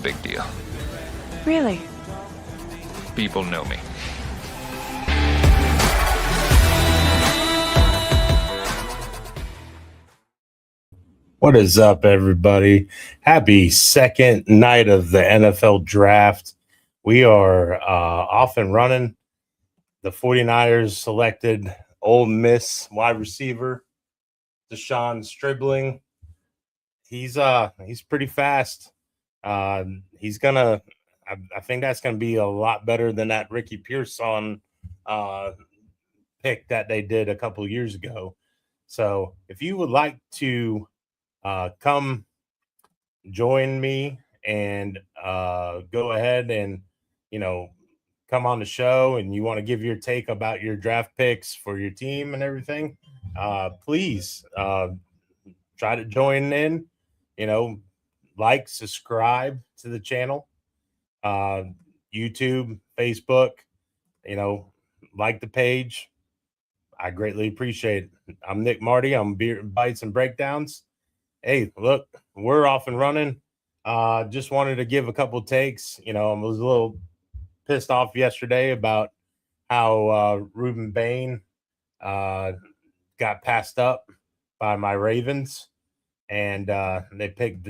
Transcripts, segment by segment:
big deal. Really? People know me. What is up, everybody? Happy second night of the NFL draft. We are off and running. The 49ers selected Ole Miss wide receiver Deshaun Stribling. He's pretty fast. He's gonna. I think that's gonna be a lot better than that Ricky Pearson pick that they did a couple years ago. So, if you would like to come join me and go ahead and come on the show and you want to give your take about your draft picks for your team and everything, please try to join in. Like, subscribe to the channel, YouTube, Facebook, like the page. I greatly appreciate it. I'm Nick Marty. I'm Beer Bites and Breakdowns. Hey, look, we're off and running. Just wanted to give a couple takes. I was a little pissed off yesterday about how Ruben Bain got passed up by my Ravens, and they picked,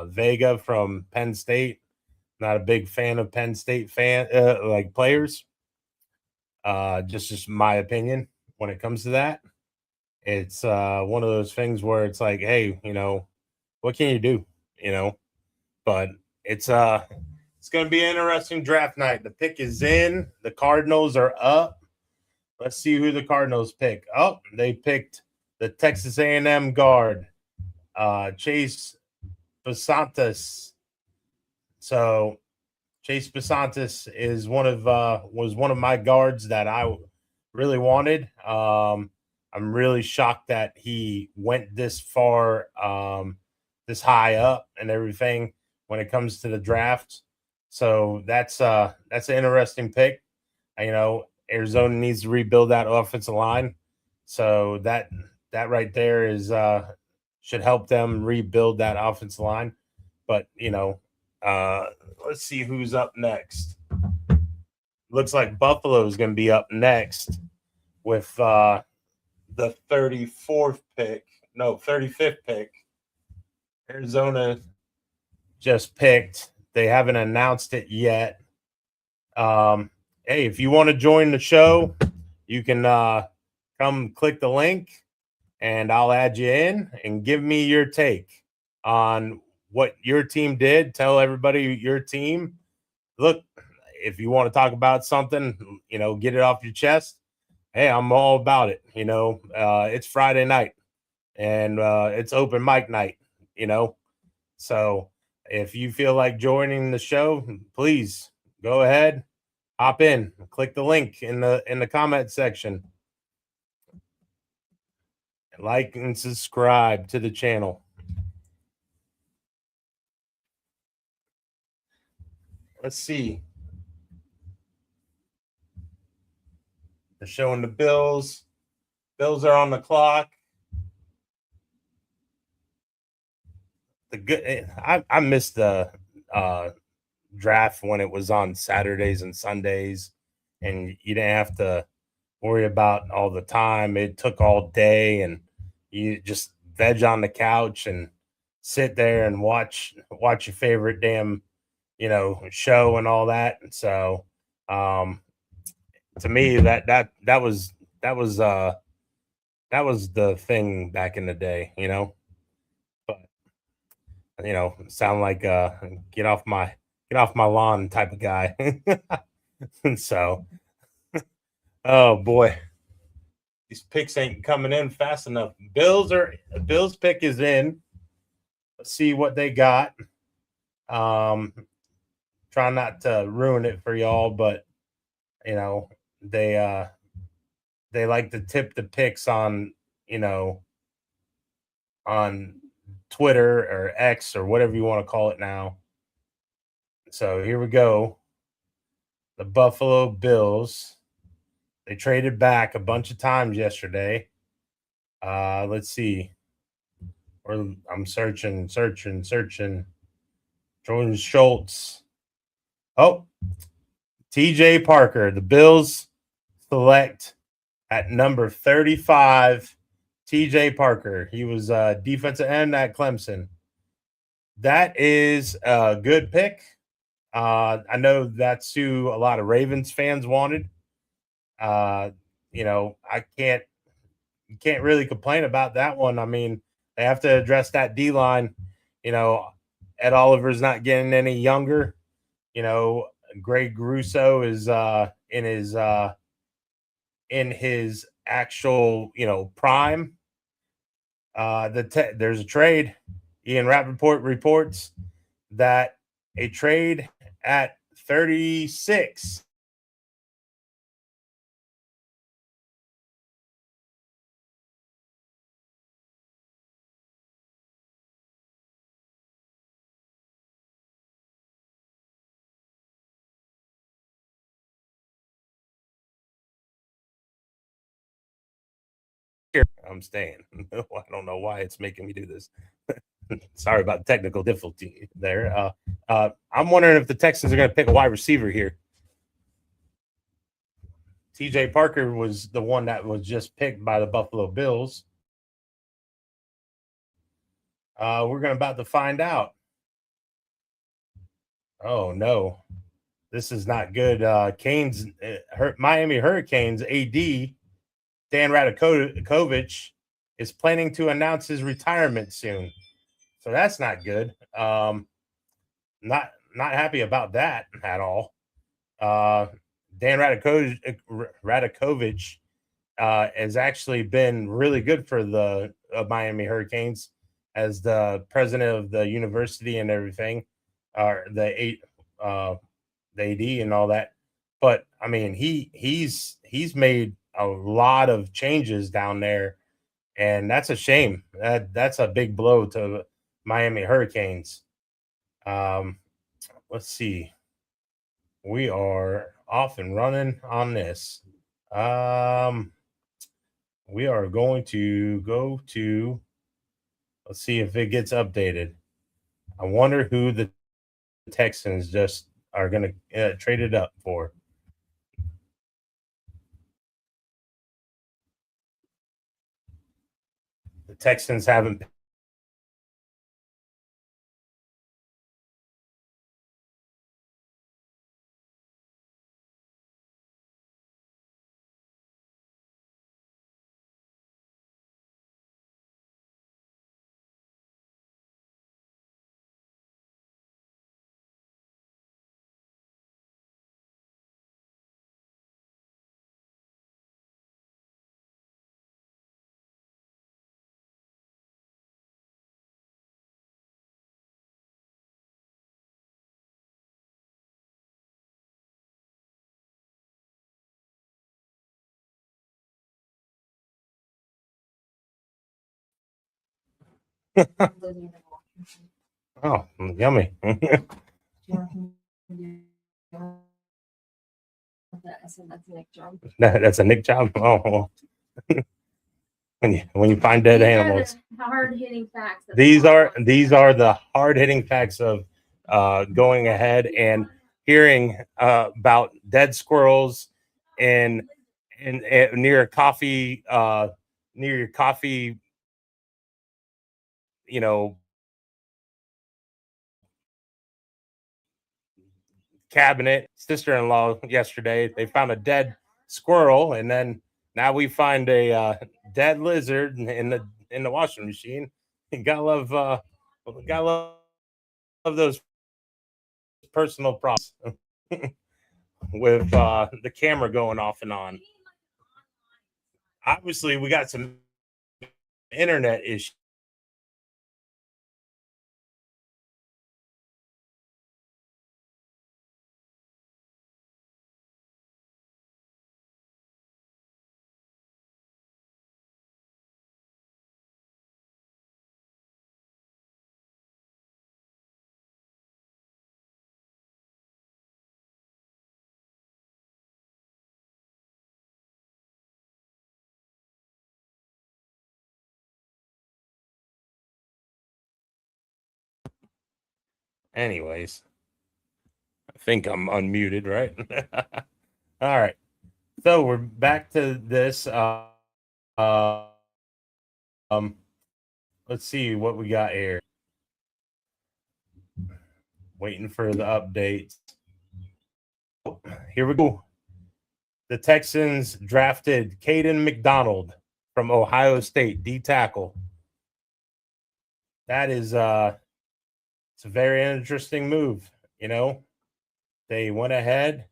Vega from Penn State. Not a big fan of Penn State players. Just my opinion when it comes to that. It's one of those things where it's like, hey, what can you do? But it's going to be an interesting draft night. The pick is in. The Cardinals are up. Let's see who the Cardinals pick. Oh, they picked the Texas A&M guard, Chase Basantis. So Chase Basantis is was one of my guards that I really wanted. I'm really shocked that he went this far, this high up and everything when it comes to the draft. So that's an interesting pick. Arizona needs to rebuild that offensive line. So that right there is should help them rebuild that offensive line. But let's see who's up next. Looks like Buffalo is going to be up next with the 35th pick. Arizona just picked. They haven't announced it yet. Hey, if you want to join the show, you can come click the link and I'll add you in and give me your take on what your team did. Tell everybody your team. Look, if you want to talk about something, get it off your chest. Hey, I'm all about it. It's Friday night and it's open mic night, So if you feel like joining the show, please go ahead, hop in, click the link in the comment section. Like and subscribe to the channel. Let's see. They're showing the Bills. Bills are on the clock. I missed the draft when it was on Saturdays and Sundays, and you didn't have to worry about all the time. It took all day, and you just veg on the couch and sit there and watch your favorite damn show and all that. So to me that was the thing back in the day, but sound like get off my lawn type of guy. So oh boy, these picks ain't coming in fast enough. Bills pick is in. Let's see what they got. Try not to ruin it for y'all, but they like to tip the picks on on Twitter or X or whatever you want to call it now. So here we go. The Buffalo Bills. They traded back a bunch of times yesterday. Let's see. I'm searching. Jordan Schultz. Oh, TJ Parker. The Bills select at number 35, TJ Parker. He was defensive end at Clemson. That is a good pick. I know that's who a lot of Ravens fans wanted. You know, you can't really complain about that one. I mean, they have to address that D line. You know, Ed Oliver's not getting any younger. You know, Greg Russo is in his actual prime. There's a trade. Ian Rappaport reports that a trade at 36 I'm staying. I don't know why it's making me do this. Sorry about the technical difficulty there. I'm wondering if the Texans are going to pick a wide receiver here. TJ Parker was the one that was just picked by the Buffalo Bills. We're about to find out. Oh no, this is not good. Miami Hurricanes AD Dan Radakovich is planning to announce his retirement soon, so that's not good. Not happy about that at all. Dan Radakovich has actually been really good for the Miami Hurricanes as the president of the university and everything, or the AD and all that. But I mean, he's made a lot of changes down there, and that's a shame. That's a big blow to Miami Hurricanes. Let's see. We are off and running on this. We are going to go to, let's see if it gets updated. I wonder who the Texans just are going to trade it up for. The Texans haven't. Oh, yummy. That's a Nick job. Oh, when you find dead animals. Hard hitting facts. These are the hard hitting facts of going ahead and hearing about dead squirrels and near a coffee near your coffee, you know, cabinet. Sister-in-law yesterday, they found a dead squirrel, and then now we find a dead lizard in the washing machine. You gotta love those personal problems with the camera going off and on. Obviously, we got some internet issues. Anyways, I think I'm unmuted, right? All right. So we're back to this. Let's see what we got here. Waiting for the updates. Here we go. The Texans drafted Caden McDonald from Ohio State, D tackle. That is it's a very interesting move. You know, they went ahead.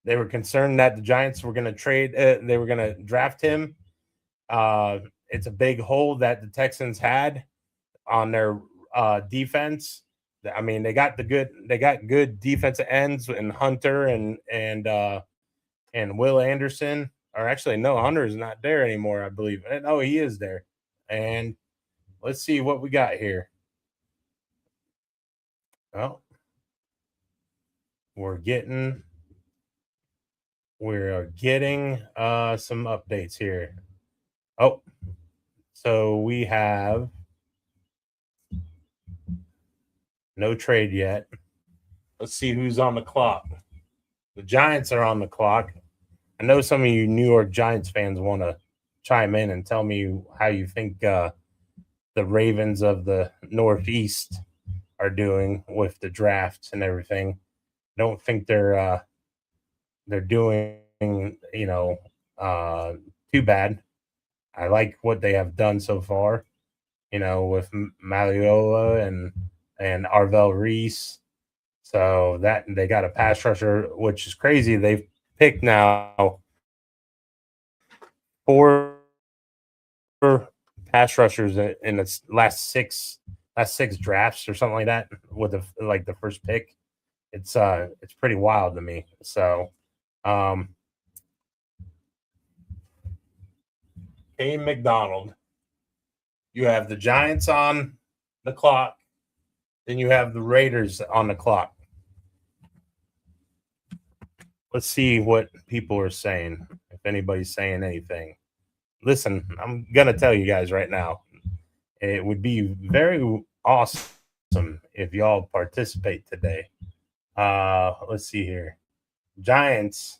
They were concerned that the Giants were going to trade. They were going to draft him. It's a big hole that the Texans had on their defense. I mean, they got good defensive ends in Hunter and Will Anderson. Or actually, no, Hunter is not there anymore, I believe. No, he is there. And let's see what we got here. Oh, we're getting some updates here. Oh, so we have no trade yet. Let's see who's on the clock. The Giants are on the clock. I know some of you New York Giants fans want to chime in and tell me how you think the Ravens of the Northeast are doing with the drafts and everything. I don't think they're doing too bad. I like what they have done so far, with Maliola and Arvell Reese. So that they got a pass rusher, which is crazy. They've picked now 4 pass rushers in the last six drafts or something like that with the first pick. It's pretty wild to me. So Caden McDonald. You have the Giants on the clock, then you have the Raiders on the clock. Let's see what people are saying, if anybody's saying anything. Listen, I'm going to tell you guys right now, it would be very awesome if y'all participate today. Let's see here. Giants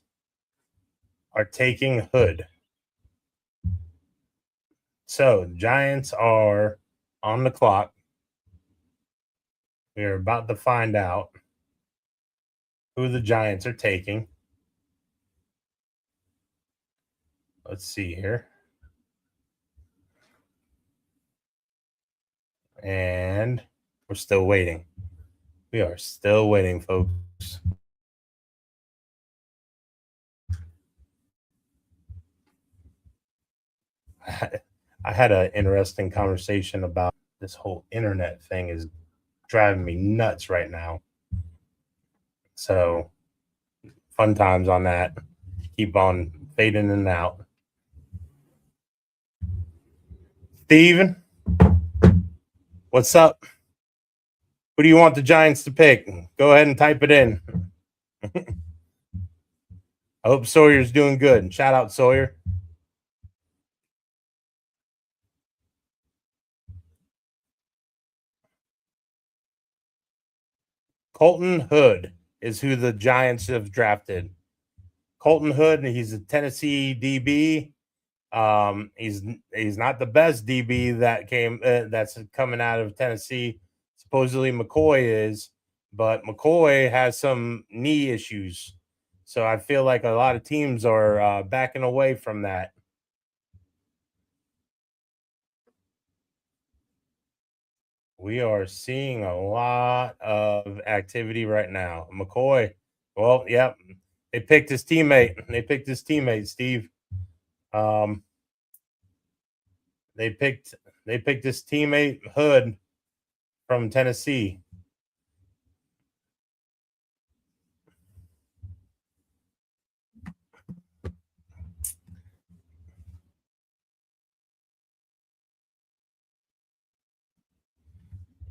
are taking Hood. So, Giants are on the clock. We're about to find out who the Giants are taking. Let's see here. And we're still waiting. We are still waiting, folks. I had an interesting conversation about this whole internet thing is driving me nuts right now. So fun times on that. Keep on fading in and out. Steven, what's up? Who do you want the Giants to pick? Go ahead and type it in. I hope Sawyer's doing good. Shout out Sawyer. Colton Hood is who the Giants have drafted. Colton Hood, he's a Tennessee DB. He's not the best DB that's coming out of Tennessee. Supposedly McCoy is, but McCoy has some knee issues. So I feel like a lot of teams are backing away from that. We are seeing a lot of activity right now. McCoy, well, yep, they picked his teammate. Steve. They picked his teammate Hood from Tennessee.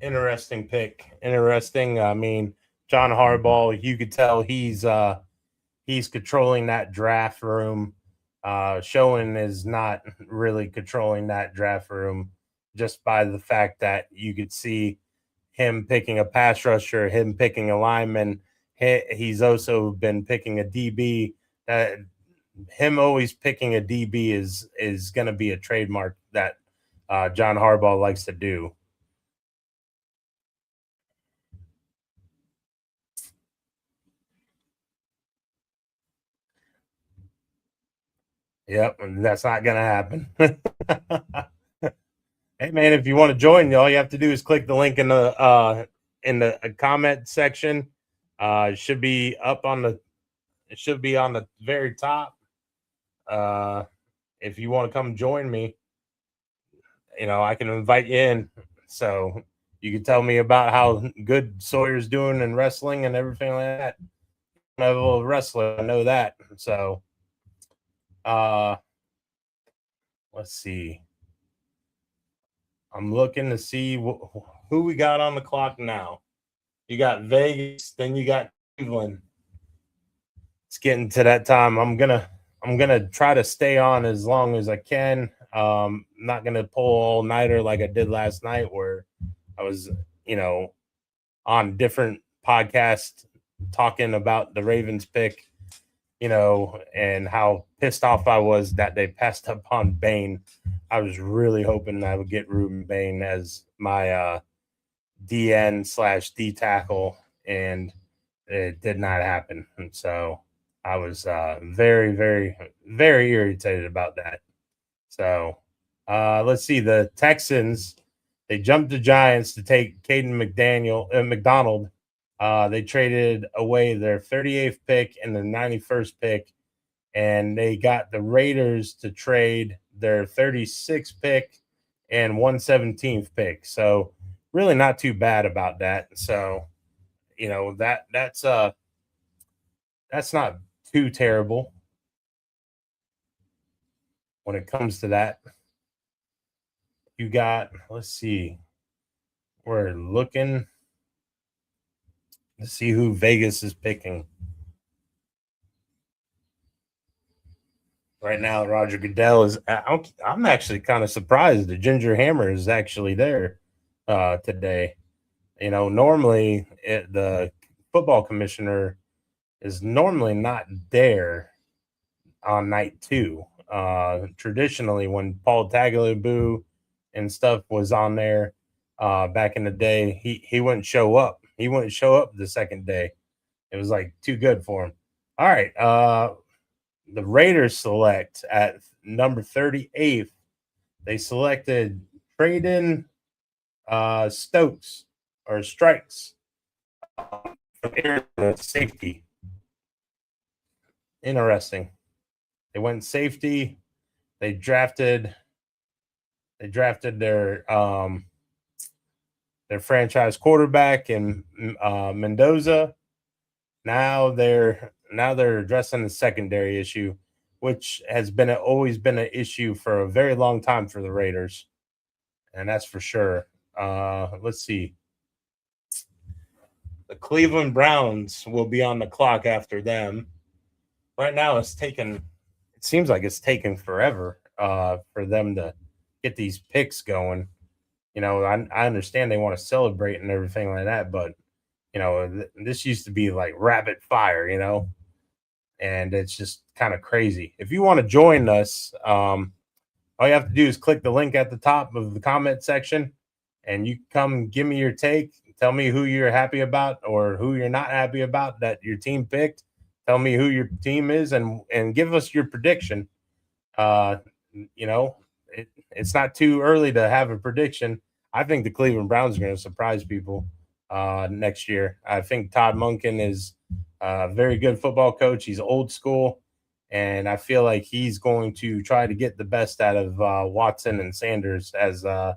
Interesting pick. Interesting. I mean, John Harbaugh, you could tell he's controlling that draft room. Schoen is not really controlling that draft room just by the fact that you could see him picking a pass rusher, him picking a lineman. He's also been picking a DB. Him always picking a DB is going to be a trademark that John Harbaugh likes to do. Yep, and that's not going to happen. Hey man, if you want to join, all you have to do is click the link in the comment section. It should be up on the. It should be on the very top. If you want to come join me, I can invite you in. So you can tell me about how good Sawyer's doing in wrestling and everything like that. I'm a little wrestler, I know that. So, let's see. I'm looking to see who we got on the clock now. You got Vegas, then you got Cleveland. It's getting to that time. I'm gonna try to stay on as long as I can. Not gonna pull all-nighter like I did last night, where I was, on different podcasts talking about the Ravens pick, and how pissed off I was that they passed up on Bain. I was really hoping I would get Ruben Bain as my DN/D tackle, and it did not happen. And so I was very, very, very irritated about that. So let's see. The Texans, they jumped the Giants to take Caden McDonald. They traded away their 38th pick and the 91st pick, and they got the Raiders to trade their 36th pick and 117th pick. So really not too bad about that. So, that's not too terrible when it comes to that. You got, let's see, we're looking to see who Vegas is picking. Right now, Roger Goodell is. I'm actually kind of surprised the Ginger Hammer is actually there today. Normally the football commissioner is normally not there on night 2. Traditionally, when Paul Tagliabue and stuff was on there back in the day, he wouldn't show up. He wouldn't show up the second day. It was like too good for him. All right. The Raiders select at number 38th. They selected Braden Stokes or Strikes from Arizona, safety. Interesting. They went safety. They drafted their franchise quarterback in Mendoza. Now they're addressing the secondary issue, which has always been an issue for a very long time for the Raiders, and that's for sure. Let's see. The Cleveland Browns will be on the clock after them. Right now, it seems like it's taken forever for them to get these picks going. I understand they want to celebrate and everything like that, but this used to be like rapid fire, and it's just kind of crazy. If you want to join us, all you have to do is click the link at the top of the comment section, and you come give me your take. Tell me who you're happy about or who you're not happy about that your team picked. Tell me who your team is and give us your prediction. It's not too early to have a prediction. I think the Cleveland Browns are going to surprise people next year. I think Todd Monken is a very good football coach. He's old school, and I feel like he's going to try to get the best out of Watson and Sanders as the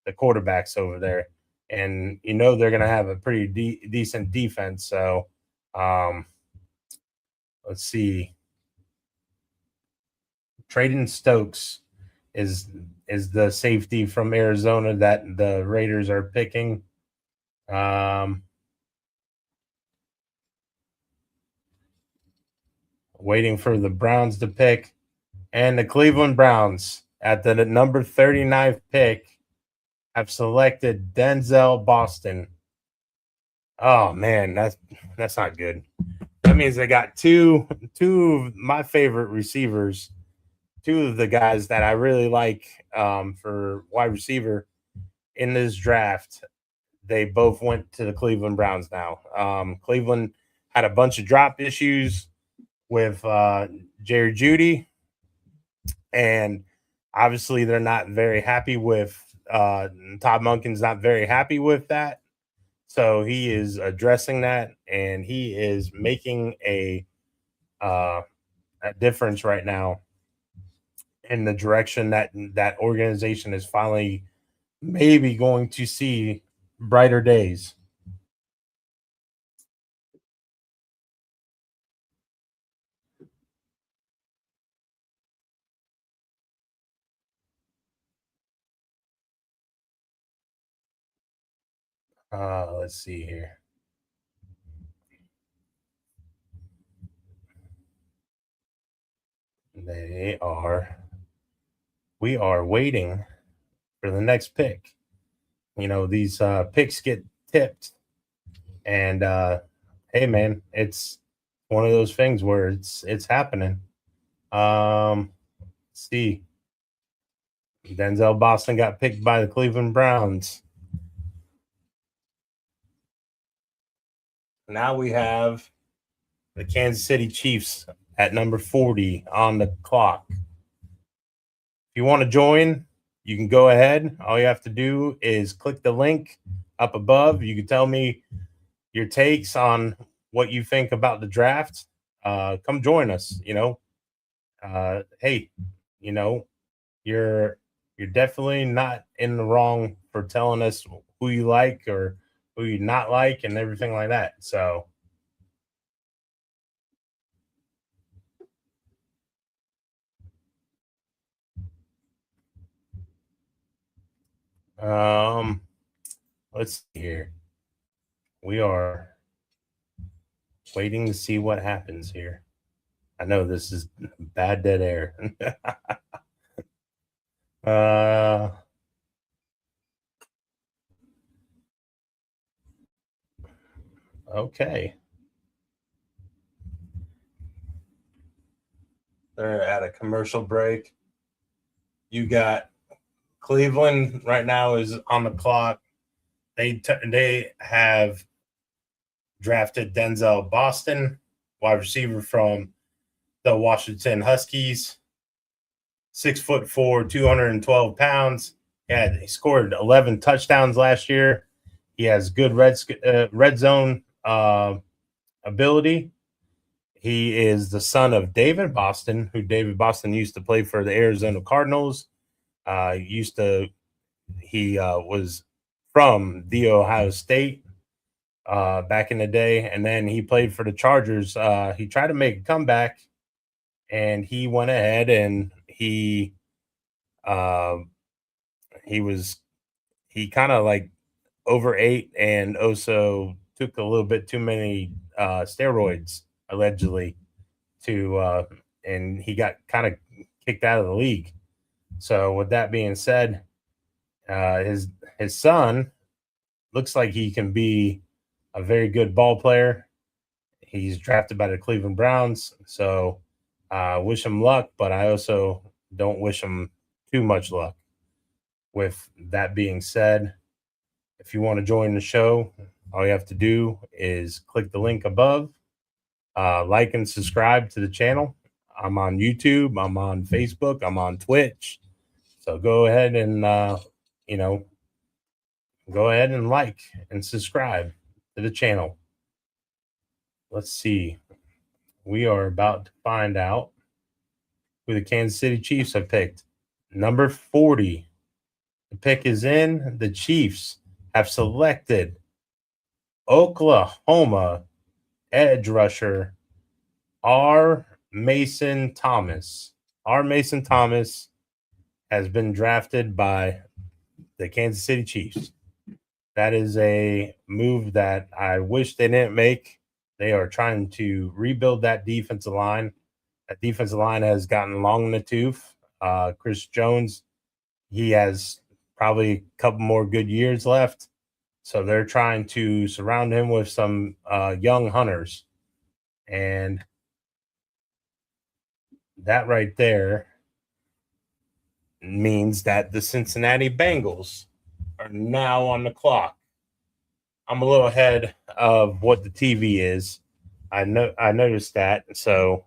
quarterbacks over there. And they're going to have a pretty decent defense. So let's see. Braden Stokes is the safety from Arizona that the Raiders are picking. Waiting for the Browns to pick. And the Cleveland Browns at the number 39th pick have selected Denzel Boston Oh man, that's not good. That means they got two of my favorite receivers, two of the guys that I really like for wide receiver in this draft. They both went to the Cleveland Browns now. Cleveland had a bunch of drop issues with Jerry Judy, and obviously they're not very happy with Todd Monken's not very happy with that. So he is addressing that, and he is making a difference right now in the direction that that organization is finally maybe going to see brighter days. Let's see here. They are. We are waiting for the next pick. You know, these picks get tipped, and hey, man, it's one of those things where it's happening. Let's see. Denzel Boston got picked by the Cleveland Browns. Now we have the Kansas City Chiefs at number 40 on the clock. If you want to join, you can go ahead. All you have to do is click the link up above. You can tell me your takes on what you think about the draft. Come join us. Hey, you know, you're definitely not in the wrong for telling us who you like or who you not like and everything like that. So um let's see here. We are waiting to see what happens here. I know this is bad dead air. uh okay. They're at a commercial break. You got Cleveland right now is on the clock. They have drafted Denzel Boston, wide receiver from the Washington Huskies. 6'4", 212 pounds. Yeah, he scored 11 touchdowns last year. He has good red zone ability. He is the son of David Boston, who David Boston used to play for the Arizona Cardinals. He was from the Ohio State back in the day, and then he played for the Chargers. He tried to make a comeback, and he went ahead and uh, he kind of like overate and also took a little bit too many steroids allegedly to and he got kind of kicked out of the league. So with that being said, his son looks like he can be a very good ball player. He's drafted by the Cleveland Browns, so wish him luck, but I also don't wish him too much luck. With that being said, if you want to join the show, all you have to do is click the link above, like and subscribe to the channel. I'm on YouTube, I'm on Facebook, I'm on Twitch. So go ahead and you know, go ahead and like and subscribe to the channel. Let's see. We are about to find out who the Kansas City Chiefs have picked. Number 40. The pick is in. The Chiefs have selected Oklahoma edge rusher R. Mason Thomas. R. Mason Thomas has been drafted by the Kansas City Chiefs. That is a move that I wish they didn't make. They are trying to rebuild that defensive line. That defensive line has gotten long in the tooth. Chris Jones, he has probably a couple more good years left. So they're trying to surround him with some young hunters. And that right there means that the Cincinnati Bengals are now on the clock. I'm a little ahead of what the TV is. I noticed that. So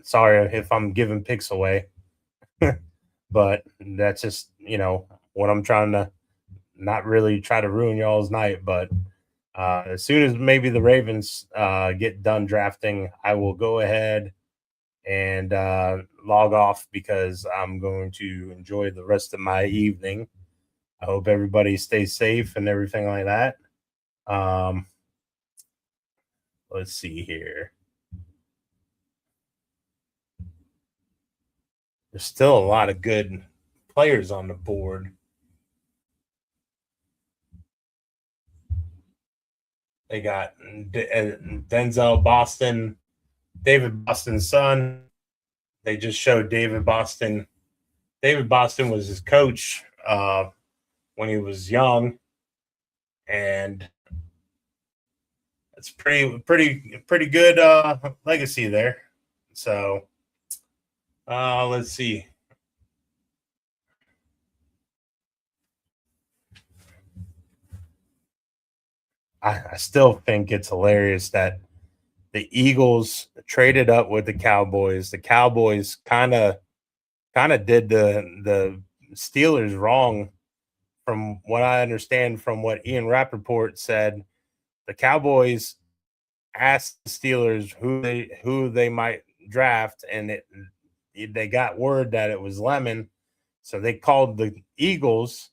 sorry if I'm giving picks away, but that's just what I'm trying to not really try to ruin y'all's night. But as soon as maybe the Ravens get done drafting, I will go ahead and log off because I'm going to enjoy the rest of my evening. I hope everybody stays safe and everything like that. Let's see here. There's still a lot of good players on the board. They got Denzel Boston, David Boston's son. They just showed David Boston. David Boston was his coach when he was young, and it's pretty good legacy there. So let's see. I still think it's hilarious that the Eagles traded up with the Cowboys. The Cowboys kind of did the Steelers wrong, from what I understand from what Ian Rappaport said. The Cowboys asked the Steelers who they might draft, and they got word that it was Lemon, so they called the Eagles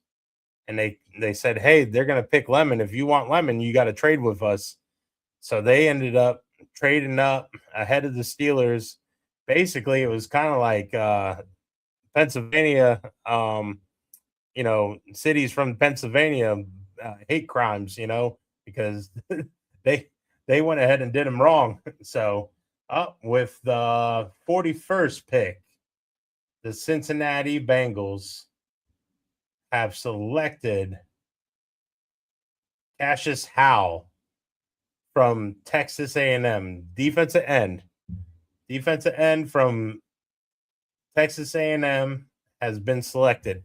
and they said, hey, they're going to pick Lemon. If you want Lemon, you got to trade with us. So they ended up trading up ahead of the Steelers. Basically, it was kind of like Pennsylvania, cities from Pennsylvania hate crimes, because they went ahead and did them wrong. So with the 41st pick, the Cincinnati Bengals have selected Cassius Howell from Texas A&M, defensive end from Texas A&M has been selected.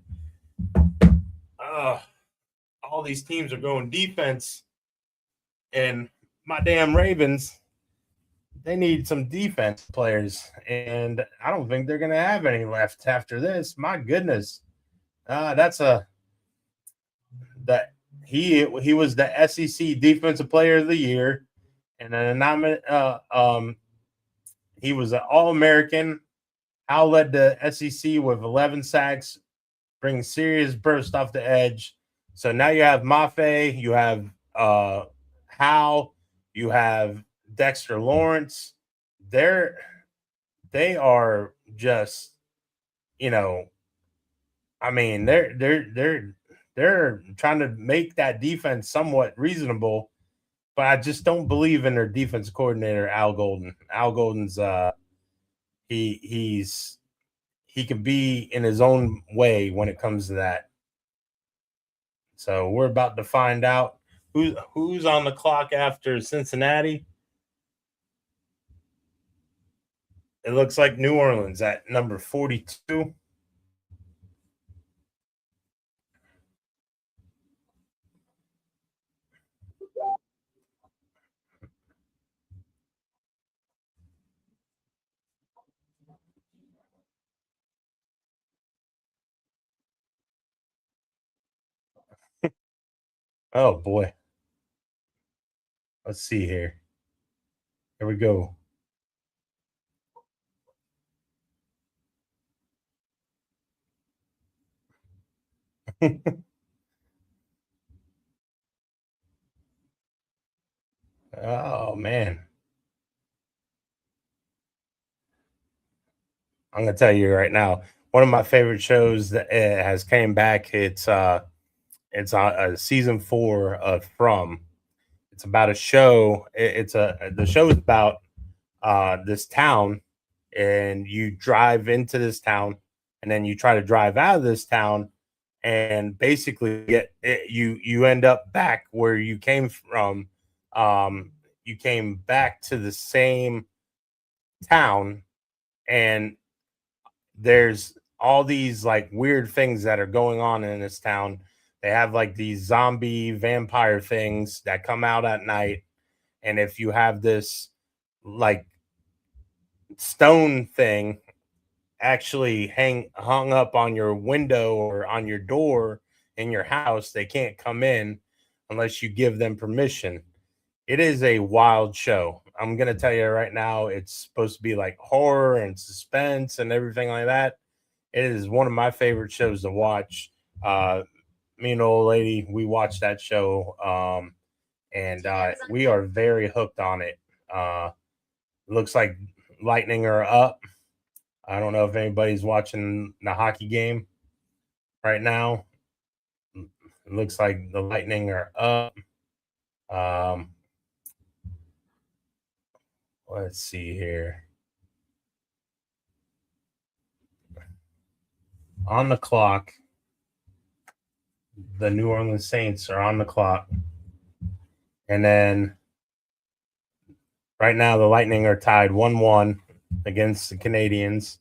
All these teams are going defense, and my damn Ravens, they need some defense players, and I don't think they're going to have any left after this. My goodness. He was the SEC Defensive Player of the Year, and he was an All-American. Howell led the SEC with 11 sacks, bringing serious burst off the edge. So now you have Mafe, you have Howell, you have Dexter Lawrence. They are just, I mean, they're trying to make that defense somewhat reasonable, but I just don't believe in their defense coordinator, Al Golden. Al Golden's he can be in his own way when it comes to that. So we're about to find out who's on the clock after Cincinnati. It looks like New Orleans at number 42. Oh boy. Let's see here. Here we go. Oh man. I'm gonna tell you right now, one of my favorite shows that has came back. It's season 4 of From. It's about a show. The show is about this town, and you drive into this town, and then you try to drive out of this town, and basically you end up back where you came from. You came back to the same town, and there's all these like weird things that are going on in this town. They have like these zombie vampire things that come out at night, and if you have this like stone thing actually hung up on your window or on your door in your house, they can't come in unless you give them permission. It is a wild show. I'm gonna tell you right now, it's supposed to be like horror and suspense and everything like that. It is one of my favorite shows to watch. Me and the old lady, we watched that show, and we are very hooked on it. Looks like Lightning are up. I don't know if anybody's watching the hockey game right now. It looks like the Lightning are up. Um, let's see here. On the clock, the New Orleans Saints are on the clock. And then right now, the Lightning are tied 1-1 against the Canadians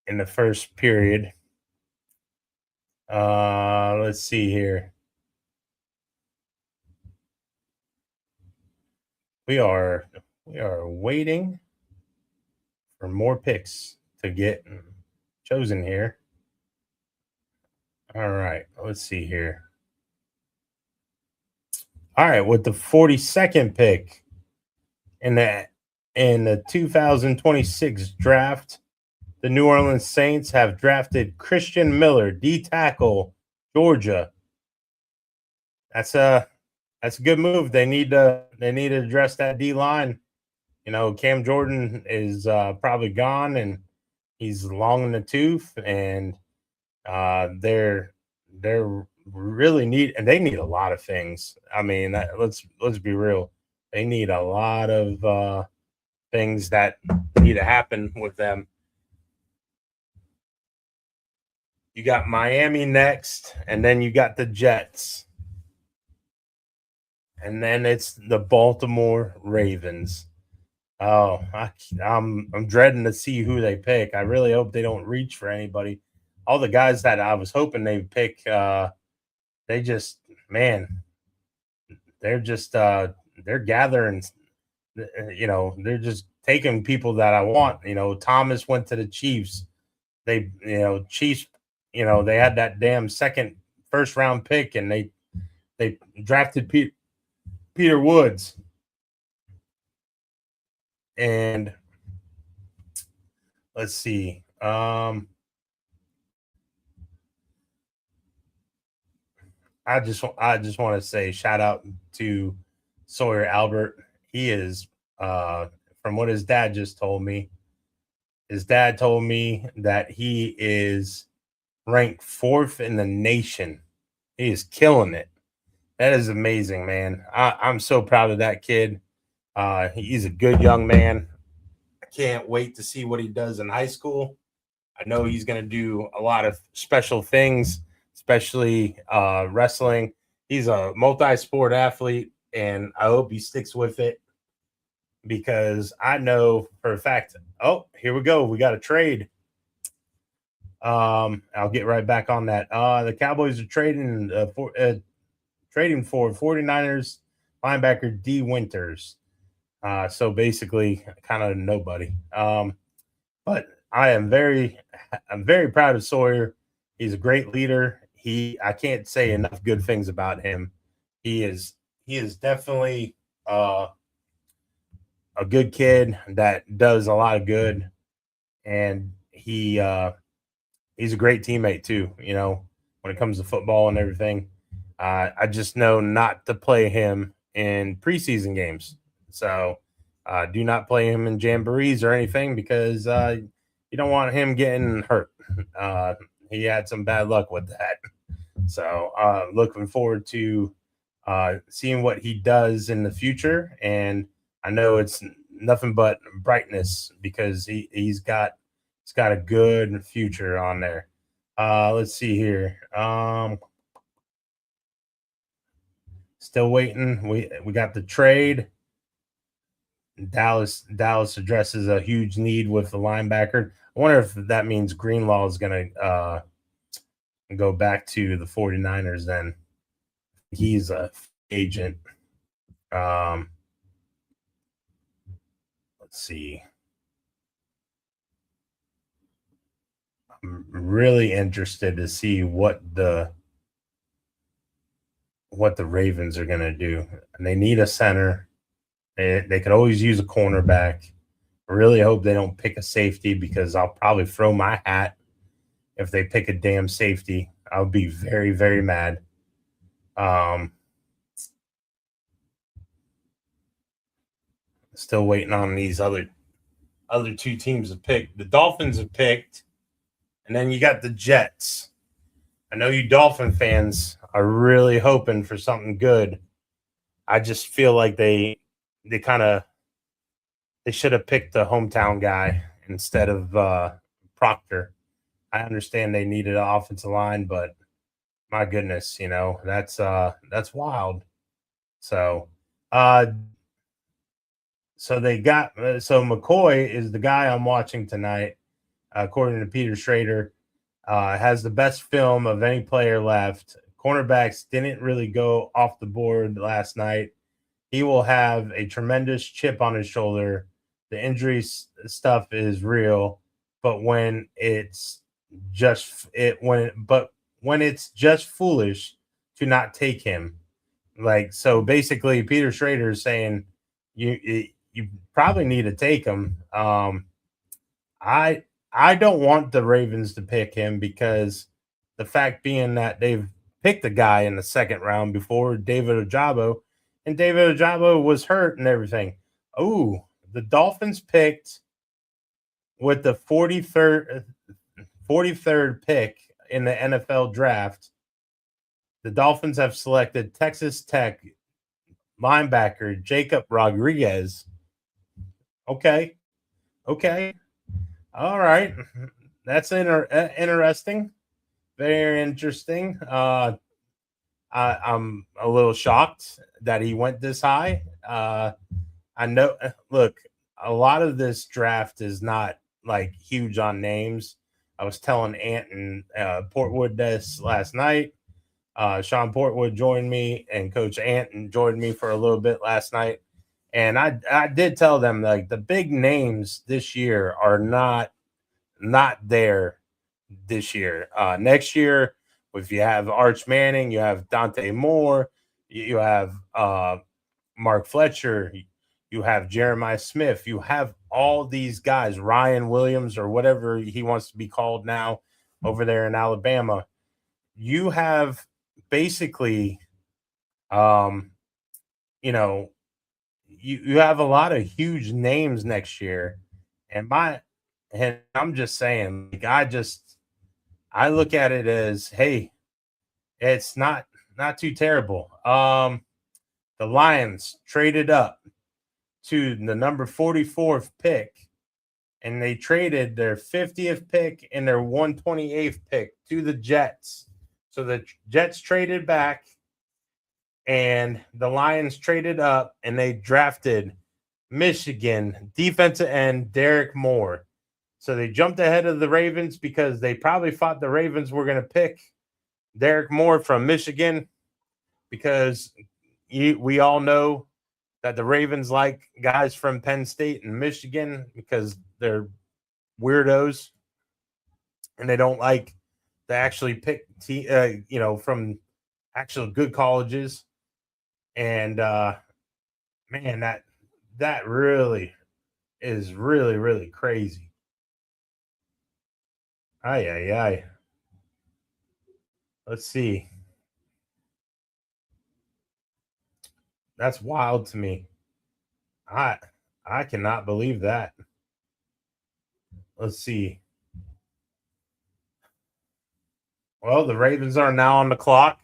in the first period. Let's see here. We are waiting for more picks to get chosen here. All right, let's see here. All right, with the 42nd pick in the 2026 draft, the New Orleans Saints have drafted Christian Miller, D tackle, Georgia. That's a good move. They need to address that D line. You know, Cam Jordan is probably gone, and he's long in the tooth, and they're really they need a lot of things. I mean, let's be real. They need a lot of things that need to happen with them. You got Miami next, and then you got the Jets. And then it's the Baltimore Ravens. Oh, I'm dreading to see who they pick. I really hope they don't reach for anybody. All the guys that I was hoping they'd pick, they just, man, they're just they're gathering, they're just taking people that I want. Thomas went to the Chiefs. They, Chiefs, they had that damn first round pick, and they drafted Peter Woods. And let's see. I just want to say shout out to Sawyer Albert. He is from what his dad just told me. His dad told me that he is ranked 4th in the nation. He is killing it. That is amazing, man. I'm so proud of that kid. He's a good young man. I can't wait to see what he does in high school. I know he's going to do a lot of special things, especially wrestling. He's a multi-sport athlete, and I hope he sticks with it, because I know for a fact. Oh, here we go. We got a trade. I'll get right back on that. The Cowboys are trading for 49ers linebacker D Winters. So basically kind of nobody. But I'm very proud of Sawyer. He's a great leader. I can't say enough good things about him. He is definitely a good kid that does a lot of good, and he's a great teammate too. When it comes to football and everything. I just know not to play him in preseason games. So do not play him in jamborees or anything, because you don't want him getting hurt. He had some bad luck with that. So looking forward to seeing what he does in the future. And I know it's nothing but brightness, because he's got a good future on there. Let's see here. Still waiting. We got the trade. Dallas addresses a huge need with the linebacker. I wonder if that means Greenlaw is going to go back to the 49ers then. He's a agent. Let's see. I'm really interested to see what the Ravens are going to do. And they need a center. They could always use a cornerback. I really hope they don't pick a safety because I'll probably throw my hat if they pick a damn safety. I'll be very, very mad. Still waiting on these other two teams to pick. The Dolphins have picked, and then you got the Jets. I know you Dolphin fans are really hoping for something good. I just feel like they should have picked the hometown guy instead of Proctor. I understand they needed an offensive line, but my goodness, that's wild. So they got so McCoy is the guy I'm watching tonight, according to Peter Schrader. Has the best film of any player left. Cornerbacks didn't really go off the board last night. He will have a tremendous chip on his shoulder. The injury stuff is real, but when it's just foolish to not take him, so basically, Peter Schrader is saying you probably need to take him. I don't want the Ravens to pick him because the fact being that they've picked a guy in the second round before, David Ojabo, and David Ojabo was hurt and everything. Oh, the Dolphins picked with the 43rd pick in the NFL draft. The Dolphins have selected Texas Tech linebacker Jacob Rodriguez. Okay. All right. That's interesting. Very interesting. I'm a little shocked that he went this high. I know. Look, a lot of this draft is not huge on names. I was telling Ant and Portwood this last night. Sean Portwood joined me, and Coach Ant joined me for a little bit last night. And I did tell them the big names this year are not there this year. Next year, if you have Arch Manning, you have Dante Moore, you have Mark Fletcher, you have Jeremiah Smith, you have all these guys, Ryan Williams or whatever he wants to be called now over there in Alabama. You have basically, you have a lot of huge names next year. And I'm just saying, I look at it as, hey, it's not too terrible. The Lions traded up to the number 44th pick, and they traded their 50th pick and their 128th pick to the Jets. So the Jets traded back, and the Lions traded up, and they drafted Michigan defensive end Derek Moore. So they jumped ahead of the Ravens because they probably thought the Ravens were going to pick Derek Moore from Michigan, because we all know that the Ravens like guys from Penn State and Michigan because they're weirdos and they don't like to actually pick from actual good colleges. And man, that really is really, really crazy. Aye. Let's see. That's wild to me. I cannot believe that. Let's see. Well, the Ravens are now on the clock.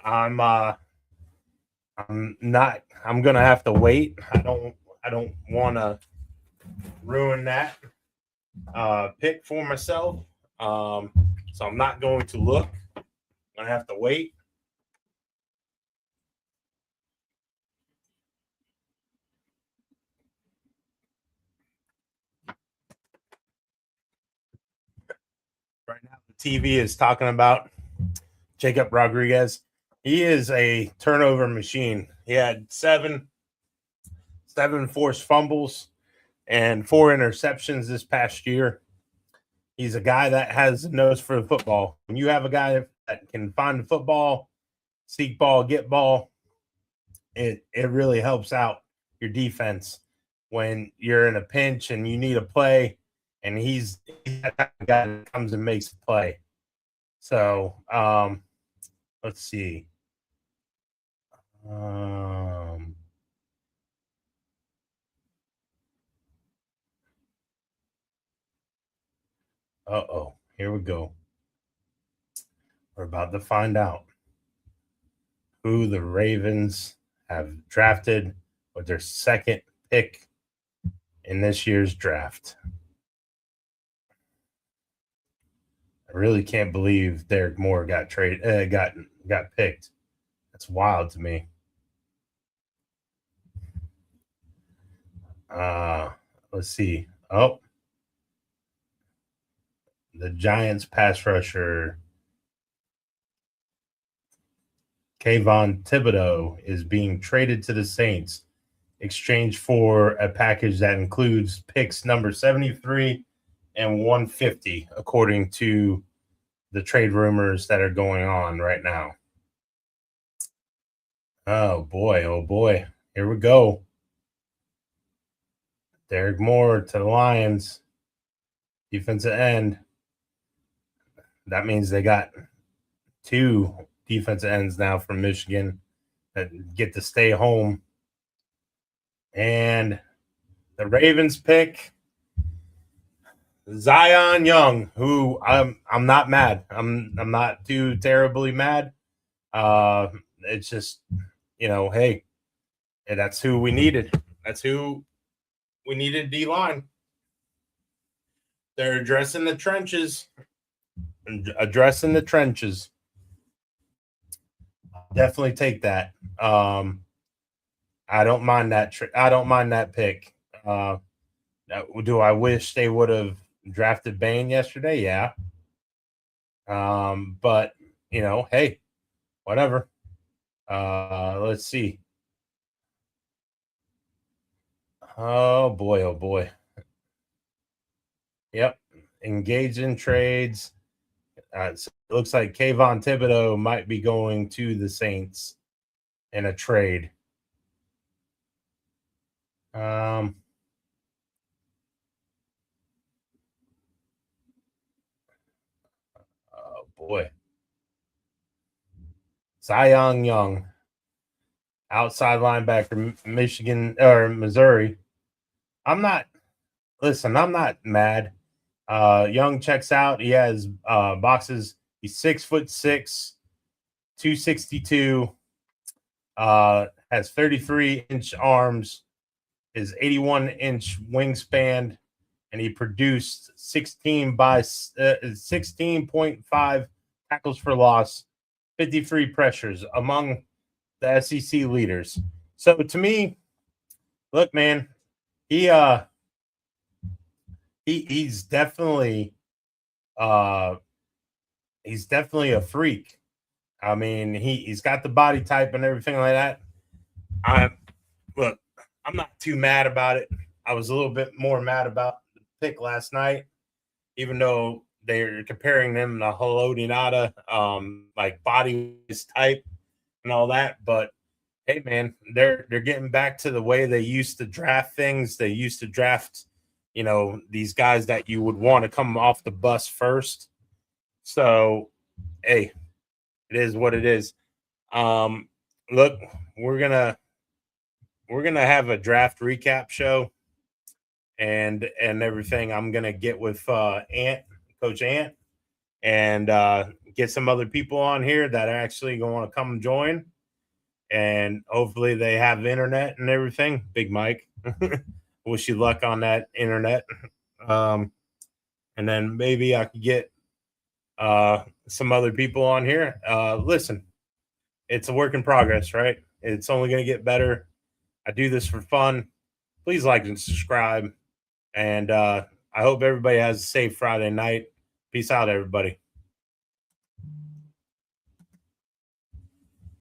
I'm gonna have to wait. I don't want to ruin that. pick for myself. So I'm not going to look. I'm gonna have to wait. Right now, the TV is talking about Jacob Rodriguez. He is a turnover machine. He had seven forced fumbles and 4 interceptions this past year. He's a guy that has a nose for the football. When you have a guy that can find the football, seek ball, get ball, it really helps out your defense when you're in a pinch and you need a play, and he's that guy that comes and makes a play. So let's see. Here we go. We're about to find out who the Ravens have drafted with their second pick in this year's draft. I really can't believe Derek Moore got picked. That's wild to me. Let's see. Oh, the Giants pass rusher Kayvon Thibodeau is being traded to the Saints, exchanged for a package that includes picks number 73 and 150, according to the trade rumors that are going on right now. Oh boy. Here we go. Derek Moore to the Lions, defensive end. That means they got 2 defensive ends now from Michigan that get to stay home. And the Ravens pick Zion Young, who I'm not mad. I'm not too terribly mad. It's just, hey, that's who we needed. That's who we needed D-line. They're addressing the trenches. Definitely take that. I don't mind that. I don't mind that pick. Do I wish they would have drafted Bain yesterday? Yeah. But hey, whatever. Let's see. Oh boy. Yep. Engaged in trades. So it looks like Kayvon Thibodeau might be going to the Saints in a trade. Oh boy. Zion Young, outside linebacker, Michigan or Missouri. I'm not mad. Young checks out. He has boxes. He's 6'6", 262. Has 33-inch arms, his 81-inch wingspan, and he produced 16.5 tackles for loss, 53 pressures among the SEC leaders. So to me, look, man, he's definitely a freak. I mean, he's got the body type and everything like that. I'm not too mad about it. I was a little bit more mad about the pick last night, even though they're comparing them to Haloti Ngata, like body type and all that. But hey, man, they're getting back to the way they used to draft things. They used to draft, these guys that you would want to come off the bus first. So, hey, it is what it is. Look, we're gonna have a draft recap show and everything. I'm gonna get with Coach Ant, and get some other people on here that are actually going to want to come join, and hopefully they have internet and everything. Big Mike, wish you luck on that internet. and then maybe I could get some other people on here. Listen, it's a work in progress, right? It's only going to get better. I do this for fun. Please like and subscribe. And I hope everybody has a safe Friday night. Peace out, everybody.